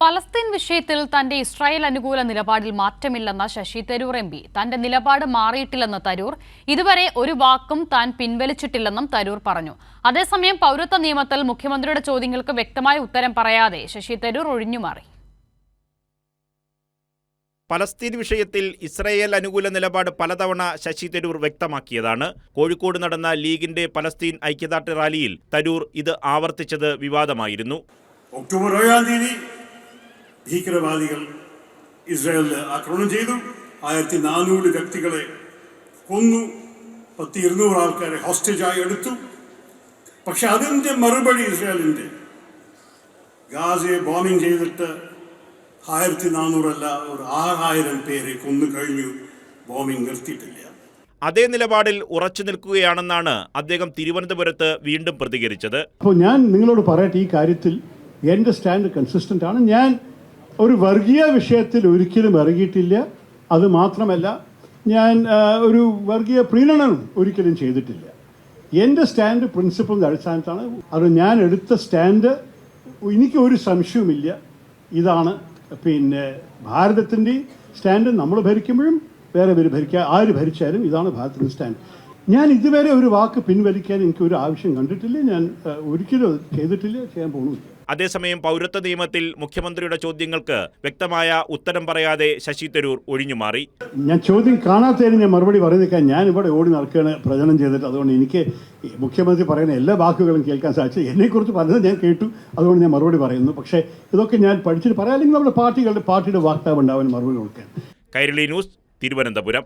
Palestine വിഷയത്തിൽ തന്റെ Israel അനുകൂല നിലപാടിൽ മാറ്റമില്ലെന്ന ശശി തരൂർ എം പി. തന്റെ നിലപാട് മാറിയിട്ടില്ലെന്ന് തരൂർ. ഇതുവരെ ഒരു വാക്കും താൻ പിൻവലിച്ചിട്ടില്ലെന്നും തരൂർ പറഞ്ഞു. അതേസമയം പൗരത്വ നിയമത്തിൽ മുഖ്യമന്ത്രിയുടെ ചോദ്യങ്ങൾക്ക് വ്യക്തമായ ഉത്തരം പറയാതെ ശശി തരൂർ ഒഴിഞ്ഞുമാറി. പലസ്തീൻ വിഷയത്തിൽ ഇസ്രായേൽ അനുകൂല നിലപാട് പലതവണ ശശി തരൂർ വ്യക്തമാക്കിയതാണ്. കോഴിക്കോട് നടന്ന ലീഗിന്റെ പലസ്തീൻ ഐക്യദാർഢ്യ റാലിയിൽ തരൂർ ഇത് ആവർത്തിച്ചത് വിവാദമായിരുന്നു. ഒക്ടോബർ 7 ഭീകരവാദികൾ ഇസ്രായേലിൽ ആക്രമണം ചെയ്തു. 1400 വ്യക്തികളെ കൊന്നു. 200 ആൾക്കാരെ ഹോസ്റ്റേജായി എടുത്തു. പക്ഷെ അതിൻ്റെ മറുപടി ഇസ്രായേലിൻ്റെ ഗാസയെ ബോംബിംഗ് ചെയ്തിട്ട് 1400 അല്ല, ഒരു 6000 പേരെ കൊന്നു കഴിഞ്ഞു. ബോംബിംഗ് നിർത്തിയിട്ടില്ല. അതേ നിലപാടിൽ ഉറച്ചു നിൽക്കുകയാണെന്നാണ് അദ്ദേഹം തിരുവനന്തപുരത്ത് വീണ്ടും പ്രതികരിച്ചത്. അപ്പോൾ ഞാൻ നിങ്ങളോട് പറയട്ടെ, ഈ കാര്യത്തിൽ എൻ്റെ സ്റ്റാൻഡ് കൺസിസ്റ്റൻ്റ് ആണ്. ഞാൻ ഒരു വർഗീയ വിഷയത്തിൽ ഒരിക്കലും ഇറങ്ങിയിട്ടില്ല. അത് മാത്രമല്ല, ഞാൻ ഒരു വർഗീയ പ്രീണനം ഒരിക്കലും ചെയ്തിട്ടില്ല. എൻ്റെ സ്റ്റാൻഡ് പ്രിൻസിപ്പിളിൻ്റെ അടിസ്ഥാനത്താണ്. അത് ഞാൻ എടുത്ത സ്റ്റാൻഡ് എനിക്ക് ഒരു സംശയവുമില്ല. ഇതാണ് ഭാരതത്തിൻ്റെ സ്റ്റാൻഡ്. നമ്മൾ ഭരിക്കുമ്പോഴും വേറെ ആര് ഭരിച്ചാലും ഇതാണ് ഭാരതത്തിൻ്റെ സ്റ്റാൻഡ്. ഞാൻ ഇതുവരെ ഒരു വാക്ക് പിൻവലിക്കാൻ എനിക്കൊരു ആവശ്യം കണ്ടിട്ടില്ല. ഞാൻ ഒരിക്കലും ചെയ്തിട്ടില്ല, ചെയ്യാൻ പോകുന്നില്ല. അതേസമയം പൗരത്വ നിയമത്തിൽ മുഖ്യമന്ത്രിയുടെ ചോദ്യങ്ങൾക്ക് വ്യക്തമായ ഉത്തരം പറയാതെ ശശി തരൂർ ഒഴിഞ്ഞുമാറി. ഞാൻ ചോദ്യം കാണാത്തതിന് ഞാൻ മറുപടി പറയുന്നേക്കാൻ ഞാൻ ഇവിടെ ഓടി നടക്കുകയാണ് പ്രചരണം ചെയ്തിട്ട്. അതുകൊണ്ട് എനിക്ക് മുഖ്യമന്ത്രി പറയുന്ന എല്ലാ വാക്കുകളും കേൾക്കാൻ സാധിച്ചു. എന്നെക്കുറിച്ച് പറഞ്ഞത് ഞാൻ കേട്ടു, അതുകൊണ്ട് ഞാൻ മറുപടി പറയുന്നു. പക്ഷേ ഇതൊക്കെ ഞാൻ പഠിച്ചിട്ട് പറയാം, അല്ലെങ്കിൽ നമ്മുടെ പാർട്ടിയുടെ വാക്താവ് ഉണ്ടാവാൻ മറുപടി കൊടുക്കാൻ. കൈരളി ന്യൂസ്, തിരുവനന്തപുരം.